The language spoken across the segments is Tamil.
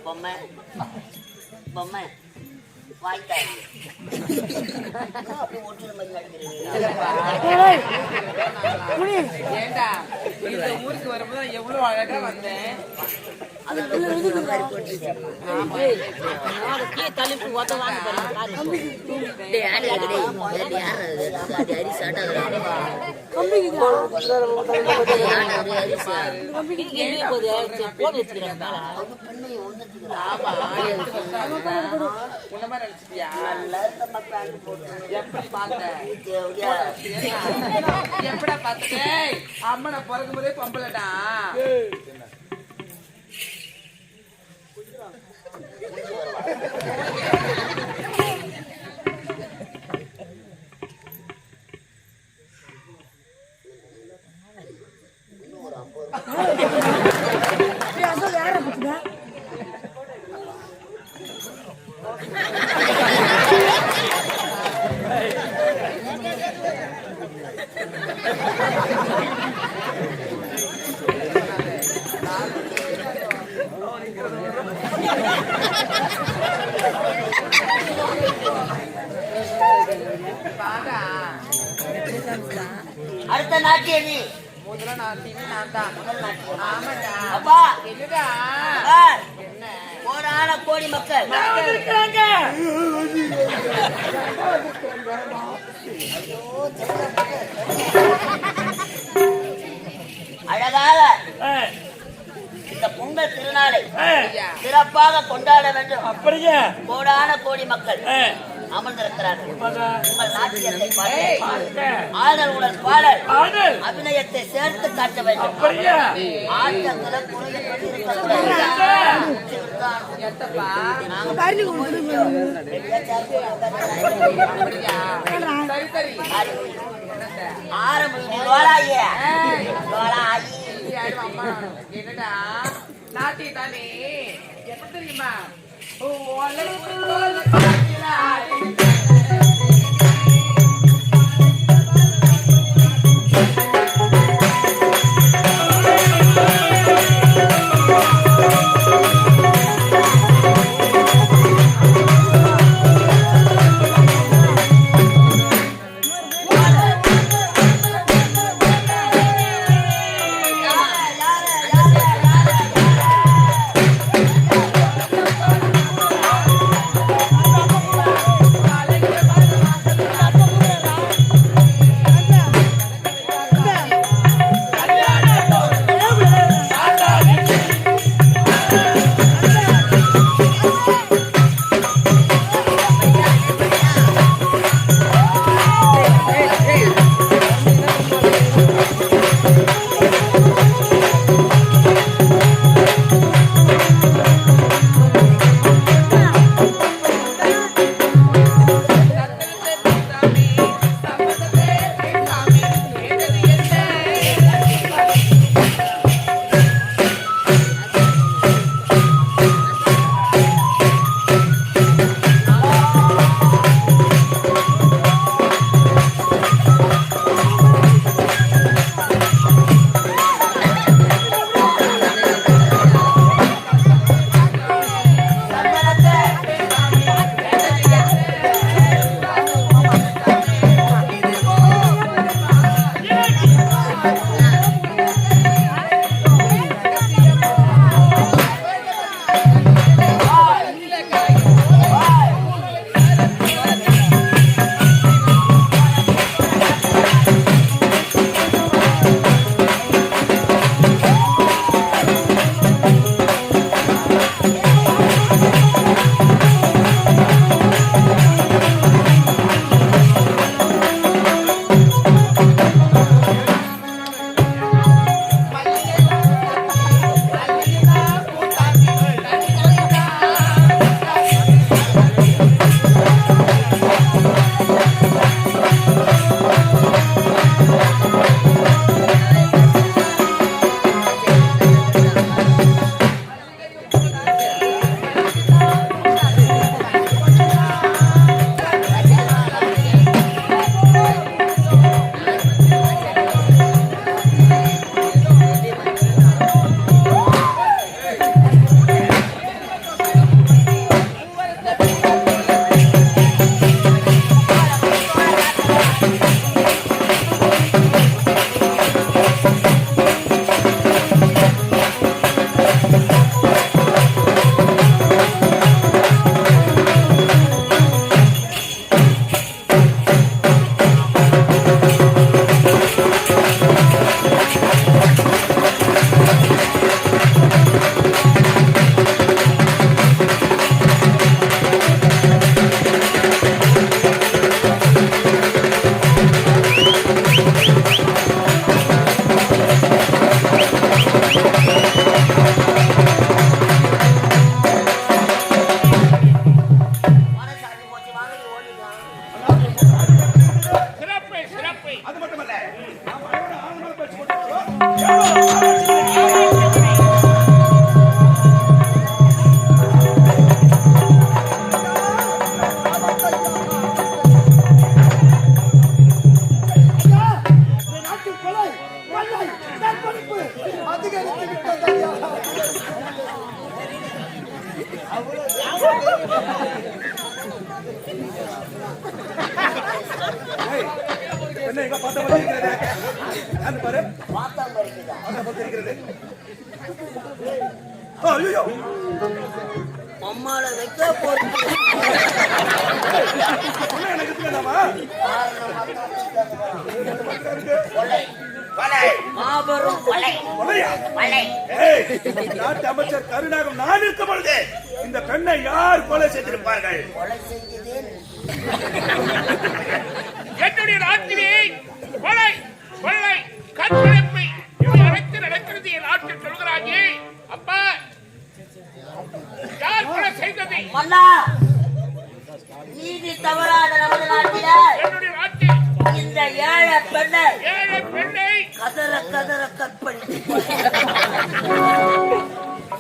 பொம்மை பொம்மை வாய்த்தாய் அப்படி ஒற்று ஏண்டா இந்த ஊருக்கு வரும்போது எவ்வளவு அழகா வந்தேன். எப்படா பாத்துட்டே அம்மனை பிறக்கும் போதே பொம்பளடா. அடுத்த நாட்டிய நீ முதல்ல நாட்டியமே நான் தான். ஆமாடா. அப்பா என்னடா என்ன கோடான கோடி மக்கள் இருக்கிறாங்க. அழகாக இந்த பொங்கல் திருநாளை சிறப்பாக கொண்டாட வேண்டும். அப்படியே கோடான கோடி மக்கள் அமர்ந்திருக்கிறார்கள். உங்கள் நாட்டியத்தை ஆடலுடன் பாடல் அபிநயத்தை சேர்த்து காட்ட வேண்டும். ஆட்டங்களை என்னடா நாட்டி தானே எப்ப தெரியுமா? அதிகரித்து விட்டதையா என்ன எங்க பார்த்த மாதிரி இருக்கிறது யாரு பாரு பார்த்தாம இருக்குதா? பார்த்த மாதிரி இருக்கிறது ஐயோ அம்மால வைக்க போறது எனக்கு இருக்குதாமா மாபெரும் கொலை கொலை. ஏய் நாட்டு அமைச்சர் கருணாகம் நான் இருக்க பொழுது இந்த பெண்ணை யார் கொலை செய்திருப்பார்கள் கொலை செஞ்சதே என்னுடைய நாட்டிலே கொலை கொள்ளை கற்பழிப்பு இவை அனைத்து நடக்கிறது என் நாட்டில் சொல்கிறாயே அப்பா யார் கொலை செய்தது மன்னா, நீதி தவறாத நமது நாட்டில என்னுடைய நாட்டில் இந்த ஏழை பெண்ணை ஏழை பெண்ணை கதற கதற கற்பழித்து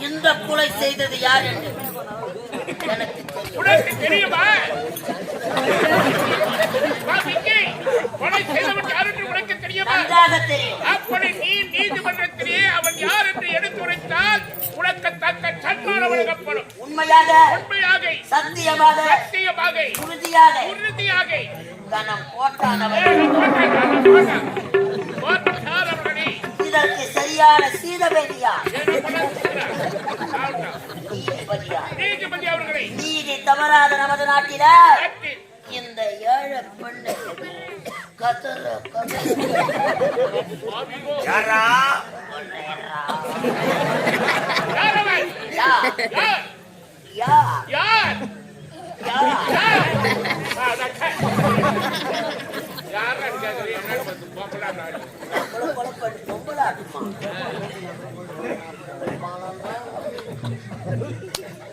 இந்த கொலை செய்தது யார் என்று எனக்கு தெரியும். உனக்கு தெரியுமா சுவாமிக்கு கொலை செய்தவன் யார் என்று உனக்கு தெரியுமா நன்றாக தெரியும். அப்படி நீ நீதிமன்றத்திலே அவன் யார் என்று எடுத்துரைத்தால் உனக்கு தக்க சன்மானம் வழங்கப்படும் உண்மையாக உண்மையாக சத்தியமாக சத்தியமாக உறுதியாக உறுதியாக கணம் போட்டானவர் போட்டானவர்களே இதற்கு சரியான சீதவேதியா நீதிபதியா நீதிபதி அவர்களை நீதி தவறாத நமது நாட்டில நாட்டில் இந்த ஏழை பெண்ணை கதற கதற யாரா யார் அவன்? யார் யார்? யார் யார்? யார் யார்? யாருன்னு கேக்குறீங்க? என்ன வந்து போகலாம் நாடு. நம்மள கொலை பண்ணி பொம்பளாட்டுமா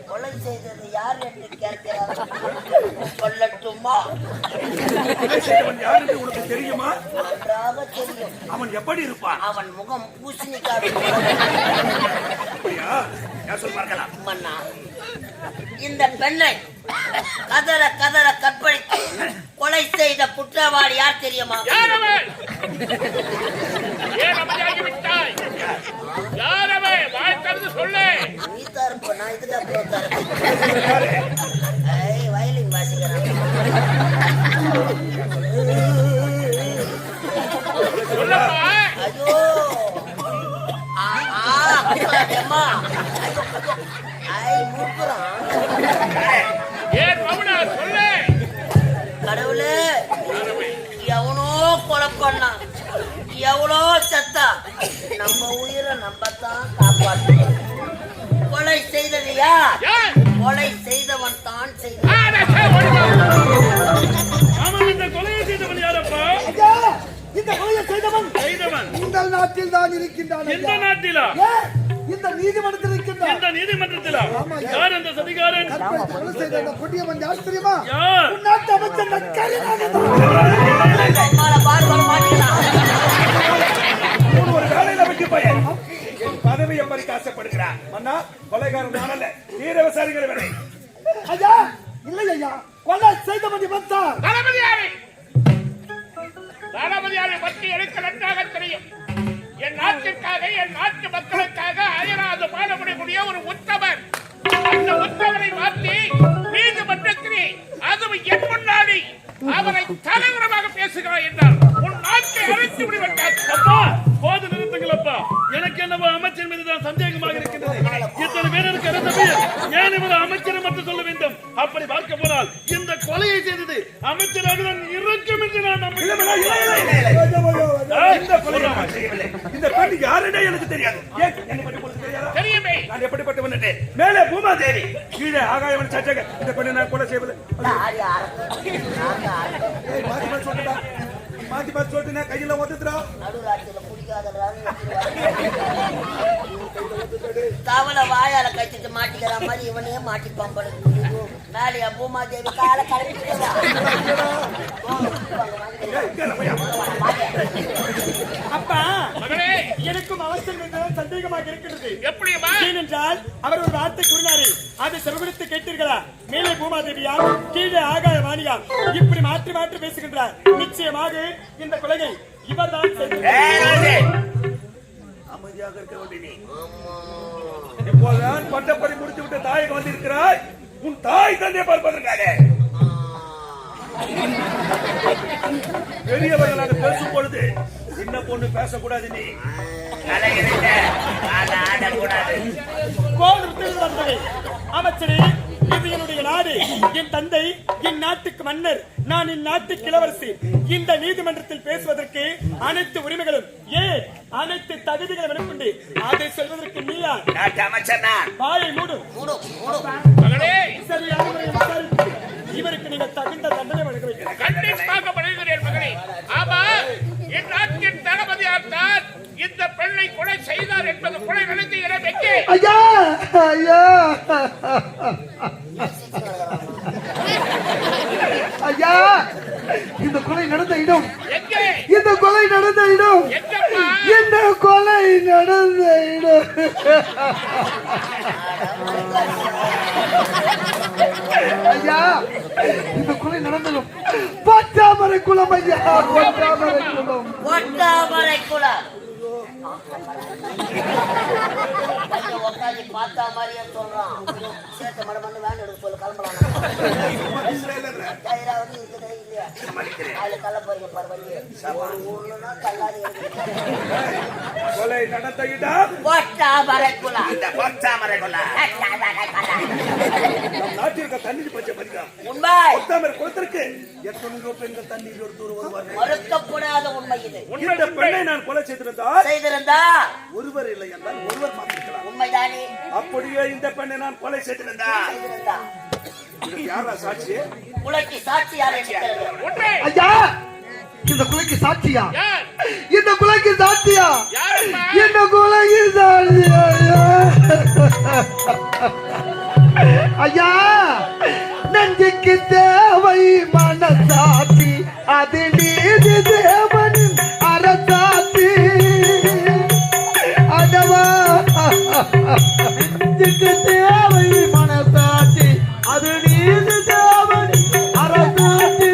கொலை செய்தது யார் என்று கேட்கிறார். சொல்லட்டுமா? கொலை செய்தவன் யார் என்று உனக்கு தெரியுமா நன்றாக தெரியும். அவன் எப்படி இருப்பான் அவன் முகம் பூசணிக்காடு அப்படியா யார் சொல்லி பார்க்கலாம் மன்னா, இந்த பெண்ணை கதற கதற கற்பழித்து கொலை செய்த குற்றவாளி யார் தெரியுமா? யார் அவன்? ஏன் அமைதியாகிவிட்டாய்? யார் அவன்? வாய் திறந்து சொல்லு. நீ தரப்பு, நான் இதுதான் தரப்பு. வயலின் வாசிக்கிறான். சொல்லப்பா. ஐயோ அம்மா, ஐ மூக்குறான். ஏன் மௌனா சொல்லு. கடவுளே, எவனோ கொலை பண்ணான், எவ்வளோ செத்தா, நம்ம உயிரை நம்பத்தான் காப்பாற்றணும். கொலை செய்தது யார்? யார்? கொலை செய்தவன் தான் செய்தான். அவன் இந்த கொலையை செய்தவன் யாரப்பா? ஐயா, இந்த கொலையை செய்தவன் செய்தவன் இந்த நாட்டில் தான் இருக்கின்றான். எந்த ஐயா. நாட்டிலா? ஏன்? இந்த நீதிமன்றத்தில் இருக்கின்றான். இந்த நீதிமன்றத்திலா? யார் அந்த சதிகாரன்? கற்பழித்து கொலை செய்த அந்த கொடியவன் யார் தெரியுமா? யார்? உன் நாட்டு அமைச்சர் நக்கரிநாதன். அம்மாவை பார்க்க மாட்டேங்கிறான். ஒரு வேலையில வெட்டி பையன் என் பதவியை பறிக்க ஆசைப்படுகிறார் மன்னா கொலைகாரன் நான் அல்ல வீர விசாரிகளை வேலை ஐயா, இல்லை ஐயா, கொலை செய்தவன் இவன் தான். தளபதியாரை தளபதியாரை பற்றி எனக்கு நன்றாக தெரியும். என் நாட்டிற்காக என் நாட்டு மக்களுக்காக அயராது பாடுபடக்கூடிய ஒரு உத்தமர். அந்த உத்தமரை மாற்றி நீதிமன்றத்திலே அதுவும் என் முன்னாடி அவரை தலைவரமாக பேசுகிறார் என்றால் உன் நாட்டை அழைத்து விடுவட்டார். அப்பா போது நிறுத்துங்களப்பா. எனக்கு என்னவோ அமைச்சர் மீதுதான் சந்தேகமாக இருக்கின்றது. இத்தனை பேருக்கு ஏன் இவர் அமைச்சர் மட்டும் சொல்ல வேண்டும்? அப்படி பார்க்க போனால் இந்த கொலையை செய்தது அமைச்சராக இருக்கும் என்று நான் நம்புகிறேன். இந்த கொலையை நான் செய்யவில்லை. இந்த பெண் யாருன்னே எனக்கு தெரியாது. ஏன் என்னை பற்றி உங்களுக்கு தெரியாதா? தெரியுமே. நான் எப்படிப்பட்டவன் என்று. மேலே பூமாதேவி கீழே ஆகாயவன் சாட்சாக இந்த பெண்ணை நான் கொலை செய்யவில்லை. யார் யார்? நாங்க யார்? ஏய், மாத்தி மாத்தி சொல்லிட்டா மாத்தி மாத்தி சொல்லிட்டு கையில ஒத்துறா நடுராட்சியில பிடிக்காதவராக தவளை வாயால கட்டிட்டு மாட்டிக்கிற மாதிரி இவனே மாட்டி பம்பளை மேலையா பூமாதேவி கால கலப்பிக்கிறா. அப்பா, மகளே எனக்கும் அவசரம் என்றால் சந்தேகமாக இருக்கிறது. எப்படியுமா? ஏனென்றால் அவர் ஒரு வார்த்தை கூறினாரே, அதை செவிடுத்து கேட்டீர்களா? மேலே பூமாதேவியா, கீழே ஆகாய வாணியா, இப்படி மாற்றி மாற்றி பேசுகின்றார். நிச்சயமாக இந்த கொலையை இவர்தான் ஏய், ராஜே. அமைதியாக இருக்க வேண்டிய நீ. இப்போதான் பட்டப்படி முடித்து விட்டு தாயகம் வந்திருக்கிறாய். உன் தாய் தந்தையை பார்ப்பதற்காக பெரியவர்களாக பேசும் பொழுது சின்ன பொண்ணு பேசக்கூடாது. நீ அமைச்சரே, இது என்னுடைய நாடு, என் தந்தை என் நாட்டுக்கு மன்னர், நான் இந்நாட்டுக்கு இளவரசி. இந்த நீதிமன்றத்தில் பேசுவதற்கு அனைத்து உரிமைகளும் அனைத்து தகுதிகளும் எனக்குண்டு. அதை சொல்வதற்கு நீயா? அமைச்சர் வாயை மூடும். மகளே, சரியான முறையில் விசாரித்து இவருக்கு நீங்கள் தகுந்த தண்டனை வழங்க வைக்கிறேன். கண்டிப்பாக படுகிறேன் மகளே. ஆமா, என் நாட்டின் தளபதியார் தான் இந்த பெண்ணை கொலை செய்தார் என்பது கொலை நடத்தி இடம்பெற்று ஐயா ஐயா ஐயா, இந்த கொலை நடந்த இடம், எங்கே இந்த கொலை நடந்த இடம், எங்கப்பா? இந்த கொலை நடந்த இடம். ஐயா, இந்த கொலை நடந்ததும் பட்டாமரை குளம். ஐயா, பட்டாமரை குளம். ஒட்டாமரை குளம். உட்காந்து பார்த்தா மாதிரியே சொல்றான். சேர்த்த மடம் வந்து வேண்டாம் எடுக்க சொல்லு, கிளம்பலாம். கைராவது இருக்குதே இல்லையா? அது கள்ள போறீங்க பரவாயில்லையே. ஊர்லன்னா கல்லாது கொலை நடந்த இடம் ஒட்டாமரை குளம். பச்சாமரை கொலை. நாட்டிற்கு தண்ணீர் பச்சை மதிக்கம் உண்மை பச்சாமரை குளத்திற்கு எத்தனையோ பெண்கள் தண்ணீர் எடுத்து வருவார்கள். மறுக்கப்படாத உண்மை இது. இந்த பெண்ணை நான் கொலை செய்திருந்தால் செய்திருந்தா ஒருவர் இல்லை என்றால் ஒருவர் மாற்றிருக்கலாம். உண்மைதானே? அப்படியே இந்த பெண்ணை நான் கொலை செய்திருந்தால் செய்திருந்தா இதுக்கு யாரா சாட்சி? உலகி சாட்சி யாரை நிற்கிறது? உண்மை ஐயா, இந்த கொலைக்கு சாட்சியா? யார்? இந்த கொலைக்கு சாட்சியா? யாரப்பா? இந்த கொலைக்கு சாட்சியா? ஐயா, நெஞ்சுக்கு தேவை மனசாட்சி, அது நீதி தேவனின் அரசாட்சி. அதவா நெஞ்சுக்கு தேவை மனசாட்சி, அது நீதி தேவனின் அரசாட்சி.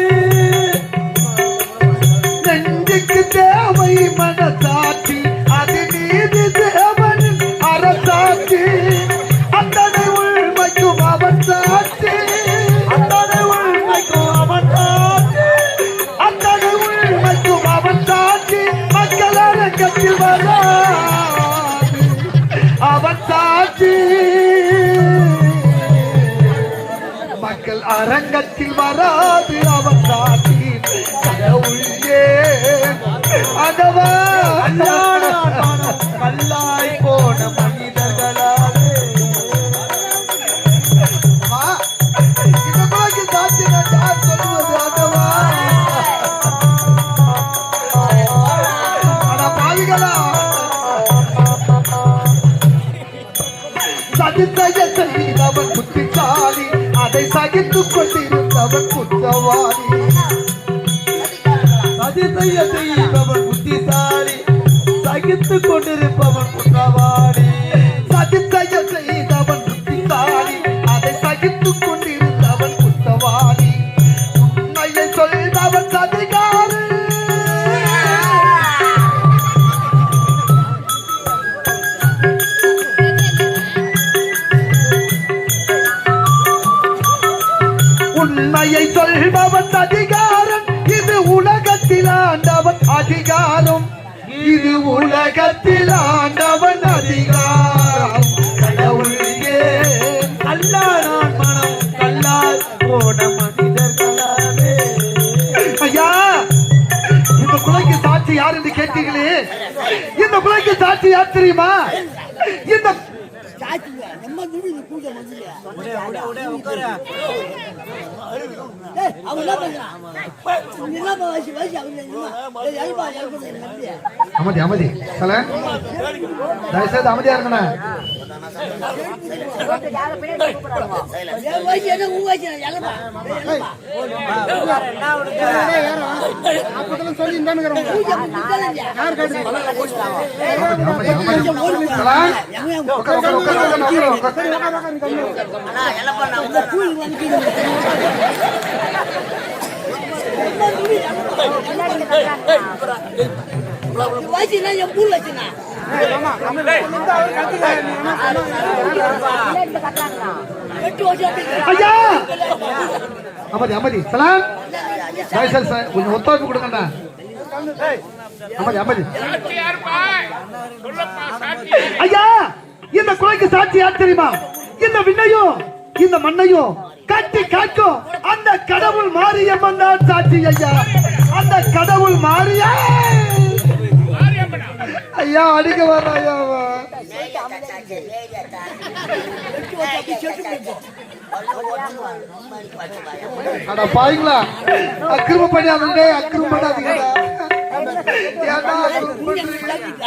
நெஞ்சுக்கு தேவை மனசாட்சி, அது நீதி தேவனின் அரசாட்சி. அத்தனை உண்மைக்கும் அவன் சாட்சி, அத்தனை உண்மைக்கும் அவன் சாட்சி, அத்தனை உண்மைக்கும் அவன் சாட்சி. மக்கள் அரங்கத்தில் வராது அவன் சாட்சி, மக்கள் அரங்கத்தில் வராது அவன் சாட்சி. கடவுளே அதவா கல்லாய் போன மனிதர்களாலே. இந்த கொலைக்கு சாட்சி நான் யார் சொல்லுவது? அதவா ஆனா பாவிகளா, சதித்தைய செய்தவன் புத்திசாலி, அதை சகித்துக் கொண்டிருந்தவன் குற்றவாளி. சதித்தைய செய்தவன் புத்திசாலி, சகித்துக் கொண்டிருப்பவன் குற்றவாளி. சதித்தைய செய்தவன் புத்திசாலி, அதை சகித்துக் கொண்டிருந்தவன் குற்றவாளி. உண்மையை சொல்பவன் சதிகாரி, உண்மையை சொல்பவன் அதிகாரம். இது உலகத்தில் ஆண்டவன் அதிகாரம், இது உலகத்தில் ஆண்டவன் அதிகாரம். கடவுளே அல்லா நான் மனம் கல்லால் போன மனிதர்களாலே. ஐயா, இந்த கொலைக்கு சாட்சி யார் என்று கேட்டீங்களே, இந்த கொலைக்கு சாட்சி யார் தெரியுமா? இந்த அமைதி அமைதி தல, தயவுசெய்து அமைதியா இருங்கண்ணா. வயசுனா என் பூல் வச்சுனா ஐயா அமைதி அமைதி சலாம் சார் சார் கொஞ்சம் ஒத்துழைப்பு கொடுங்கண்ணா அமைதி அமைதி சாட்சி யாருப்பா? சொல்லப்பா, சாட்சி. ஐயா இந்த குறைக்கு சாட்சி யார் தெரியுமா? இந்த விண்ணையும் இந்த மண்ணையும் கட்டி காக்கும் அந்த கடவுள் மாரியம்மன் தான் சாட்சி ஐயா. அந்த கடவுள் மாரியா மாரியம்மனா? ஐயா அடிக்க வர ஐயா அட பாய்ங்களா அக்கிரம பண்ணாதீங்க அக்கிரம பண்ணாதீங்க ஏன்டா அக்கிரமம் பண்றீங்க?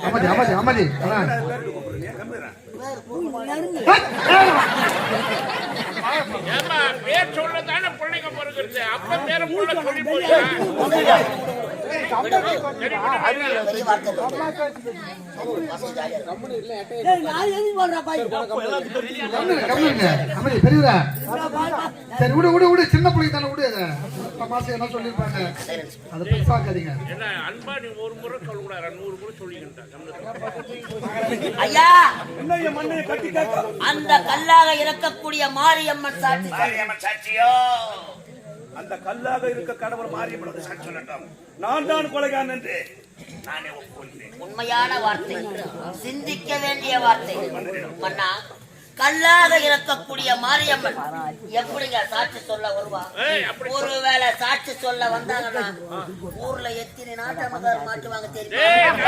அமைதி அமைதி அமைதி ஏம்மா, பேர் சொல்லத்தானே பிள்ளைங்க பிறகுறது. அப்ப பேரை புள்ள சொல்லி போச்சா? அமைதி பெரியவரா சரி விடு விடு விடு சின்ன பிள்ளைங்க தானே விடு மாசம் என்ன சொல்லிருப்பாங்க அதை பெருசாக்காதீங்க. என்ன அன்பா நீ ஒரு முறை சொல்லக்கூடாது, 100 முறை சொல்லிக்கிட்டா. ஐயா என்ன என் மண்ணையை கட்டி காக்க அந்த கல்லாக இருக்கக்கூடிய மாரியம்மன் சாட்சி சாட்சியோ? அந்த கல்லாக இருக்க கடவுள் மாரியம்மன் சாட்சி சொல்லட்டும். நான் தான் கொலைகாரன் என்று நானே ஒப்புக்கொள்கிறேன். உண்மையான வார்த்தை, சிந்திக்க வேண்டிய வார்த்தை. மன்னா, கல்லாக இருக்கக்கூடிய மாரியம்மன் எப்படிங்க சாட்சி சொல்ல வருவா? ஒருவேளை சாட்சி சொல்ல வந்தாங்கன்னா ஊர்ல எத்தனை நாட்டமதார் மாட்டுவாங்க தெரியும்.